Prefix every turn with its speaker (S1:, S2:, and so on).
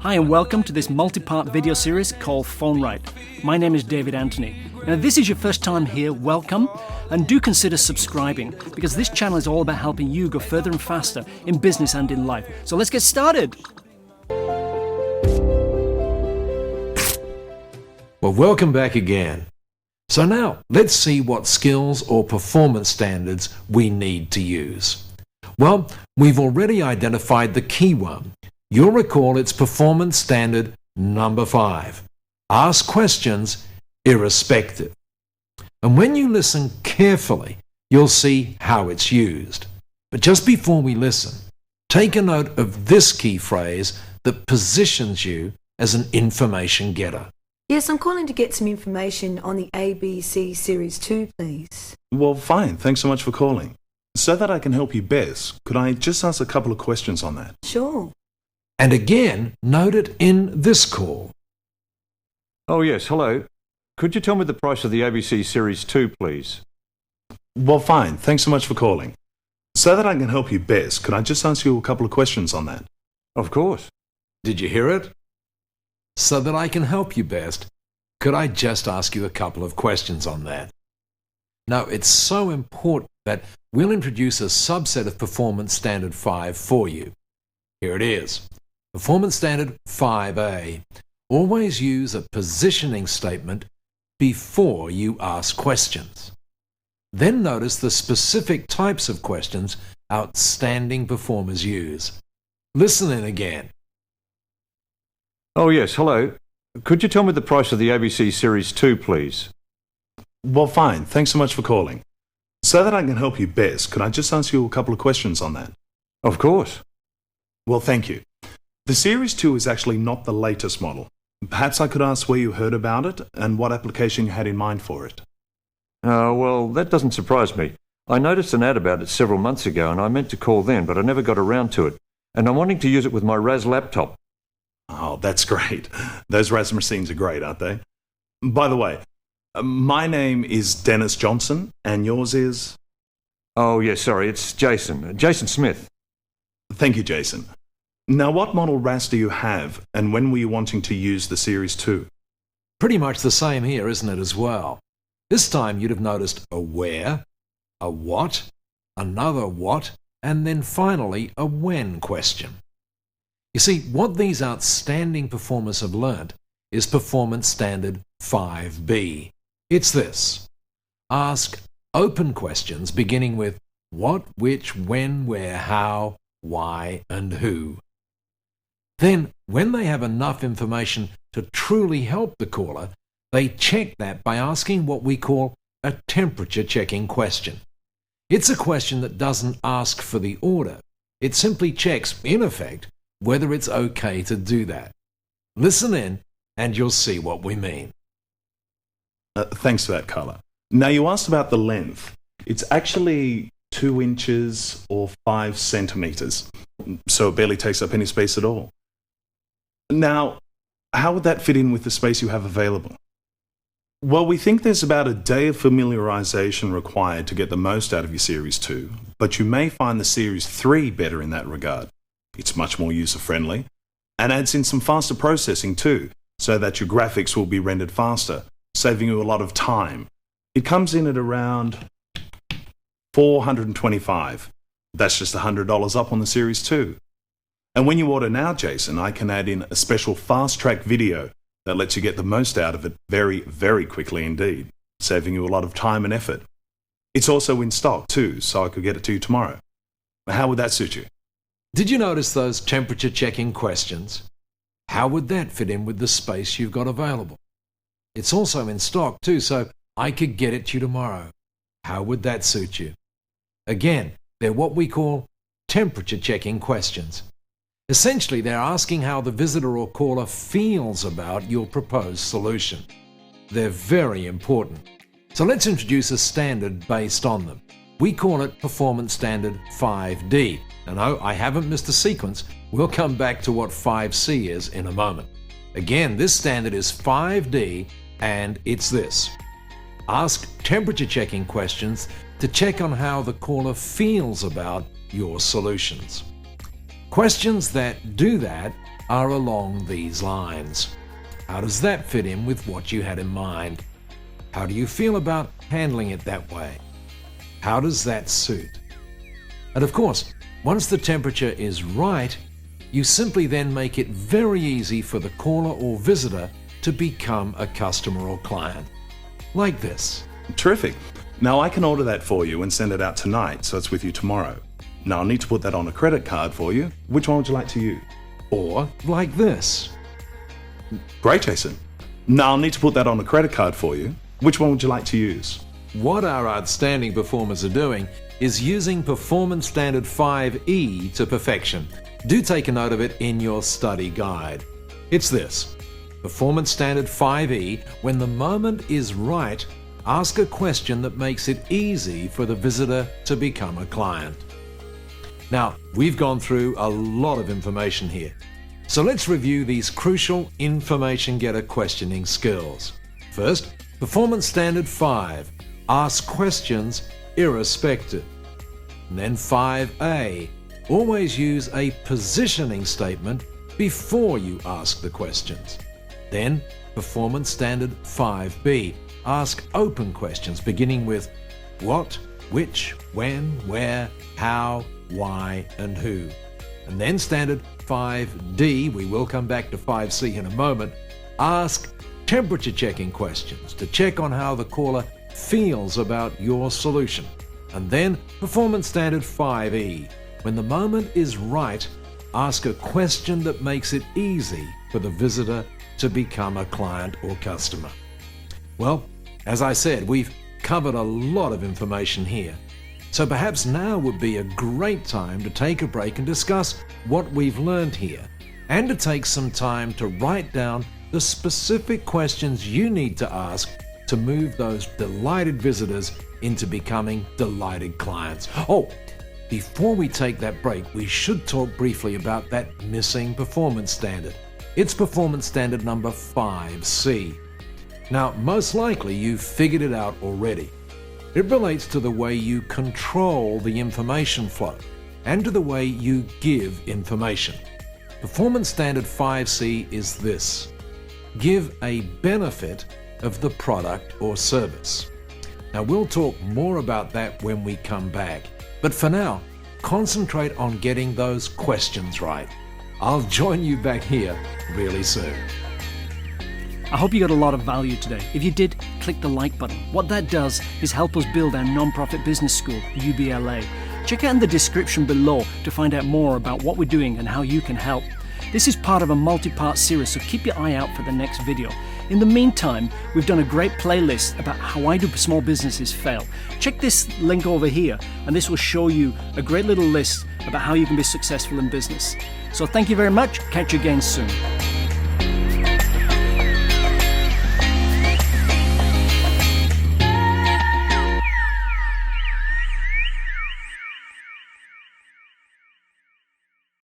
S1: Hi and welcome to this multi-part video series called Phone Right. My name is David Anthony. Now, if this is your first time here, welcome, and do consider subscribing because this channel is all about helping you go further and faster in business and in life. So let's get started.
S2: Well, welcome back again. So now, let's see what skills or performance standards we need to use. Well, we've already identified the key one. You'll recall it's performance standard number 5. Ask questions irrespective. And when you listen carefully, you'll see how it's used. But just before we listen, take a note of this key phrase that positions you as an information getter.
S3: Yes, I'm calling to get some information on the ABC Series 2, please.
S4: Well, fine. Thanks so much for calling. So that I can help you best, could I just ask a couple of questions on that?
S3: Sure.
S2: And again, note it in this call.
S5: Oh yes, hello. Could you tell me the price of the ABC Series 2, please?
S4: Well, fine. Thanks so much for calling. So that I can help you best, could I just ask you a couple of questions on that?
S5: Of course.
S2: Did you hear it? So that I can help you best, could I just ask you a couple of questions on that? Now, it's so important that we'll introduce a subset of Performance Standard 5 for you. Here it is. Performance Standard 5A. Always use a positioning statement before you ask questions. Then notice the specific types of questions outstanding performers use. Listen in again.
S5: Oh yes, hello. Could you tell me the price of the ABC Series 2, please?
S4: Well, fine. Thanks so much for calling. So that I can help you best, could I just ask you a couple of questions on that?
S5: Of course.
S4: Well, thank you. The Series 2 is actually not the latest model. Perhaps I could ask where you heard about it and what application you had in mind for it.
S5: Well, that doesn't surprise me. I noticed an ad about it several months ago and I meant to call then, but I never got around to it. And I'm wanting to use it with my RAS laptop.
S4: Oh, that's great. Those RAS machines are great, aren't they? By the way, my name is Dennis Johnson and yours is?
S5: Oh yes, sorry, it's Jason. Jason Smith.
S4: Thank you, Jason. Now, what model RAS do you have, and when were you wanting to use the Series 2?
S2: Pretty much the same here, isn't it, as well? This time you'd have noticed a where, a what, another what, and then finally a when question. You see, what these outstanding performers have learnt is Performance Standard 5B. It's this. Ask open questions beginning with what, which, when, where, how, why, and who. Then, when they have enough information to truly help the caller, they check that by asking what we call a temperature checking question. It's a question that doesn't ask for the order. It simply checks, in effect, whether it's okay to do that. Listen in and you'll see what we mean.
S4: Thanks for that, Carla. Now, you asked about the length. It's actually 2 inches or 5 centimeters, so it barely takes up any space at all. Now, how would that fit in with the space you have available? Well, we think there's about a day of familiarization required to get the most out of your Series 2, but you may find the Series 3 better in that regard. It's much more user-friendly and adds in some faster processing too, so that your graphics will be rendered faster, saving you a lot of time. It comes in at around $425. That's just $100 up on the Series 2. And when you order now, Jason, I can add in a special fast-track video that lets you get the most out of it very, very quickly indeed, saving you a lot of time and effort. It's also in stock too, so I could get it to you tomorrow. How would that suit you?
S2: Did you notice those temperature checking questions? How would that fit in with the space you've got available? It's also in stock too, so I could get it to you tomorrow. How would that suit you? Again, they're what we call temperature checking questions. Essentially, they're asking how the visitor or caller feels about your proposed solution. They're very important. So let's introduce a standard based on them. We call it Performance Standard 5D. And no, I haven't missed a sequence. We'll come back to what 5C is in a moment. Again, this standard is 5D, and it's this. Ask temperature checking questions to check on how the caller feels about your solutions. Questions that do that are along these lines. How does that fit in with what you had in mind? How do you feel about handling it that way? How does that suit? And of course, once the temperature is right, you simply then make it very easy for the caller or visitor to become a customer or client. Like this.
S4: Terrific. Now I can order that for you and send it out tonight so it's with you tomorrow. Now I'll need to put that on a credit card for you. Which one would you like to use?
S2: Or like this.
S4: Great, Jason. Now I'll need to put that on a credit card for you. Which one would you like to use?
S2: What our outstanding performers are doing is using Performance Standard 5E to perfection. Do take a note of it in your study guide. It's this. Performance Standard 5E, when the moment is right, ask a question that makes it easy for the visitor to become a client. Now, we've gone through a lot of information here. So let's review these crucial information getter questioning skills. First, Performance Standard 5. Ask questions irrespective. And then 5A. Always use a positioning statement before you ask the questions. Then, Performance Standard 5B. Ask open questions beginning with what, which, when, where, how, why, and who. And then Standard 5D, we will come back to 5C in a moment, ask temperature checking questions to check on how the caller feels about your solution. And then Performance Standard 5E, when the moment is right, ask a question that makes it easy for the visitor to become a client or customer. Well, as I said, we've covered a lot of information here. So perhaps now would be a great time to take a break and discuss what we've learned here, and to take some time to write down the specific questions you need to ask to move those delighted visitors into becoming delighted clients. Oh, before we take that break, we should talk briefly about that missing performance standard. It's performance standard number 5C. Now, most likely you've figured it out already. It relates to the way you control the information flow and to the way you give information. Performance Standard 5C is this: give a benefit of the product or service. Now, we'll talk more about that when we come back, but for now, concentrate on getting those questions right. I'll join you back here really soon.
S1: I hope you got a lot of value today. If you did, click the like button. What that does is help us build our non-profit business school, UBLA. Check out in the description below to find out more about what we're doing and how you can help. This is part of a multi-part series, so keep your eye out for the next video. In the meantime, we've done a great playlist about why do small businesses fail. Check this link over here, and this will show you a great little list about how you can be successful in business. So thank you very much. Catch you again soon.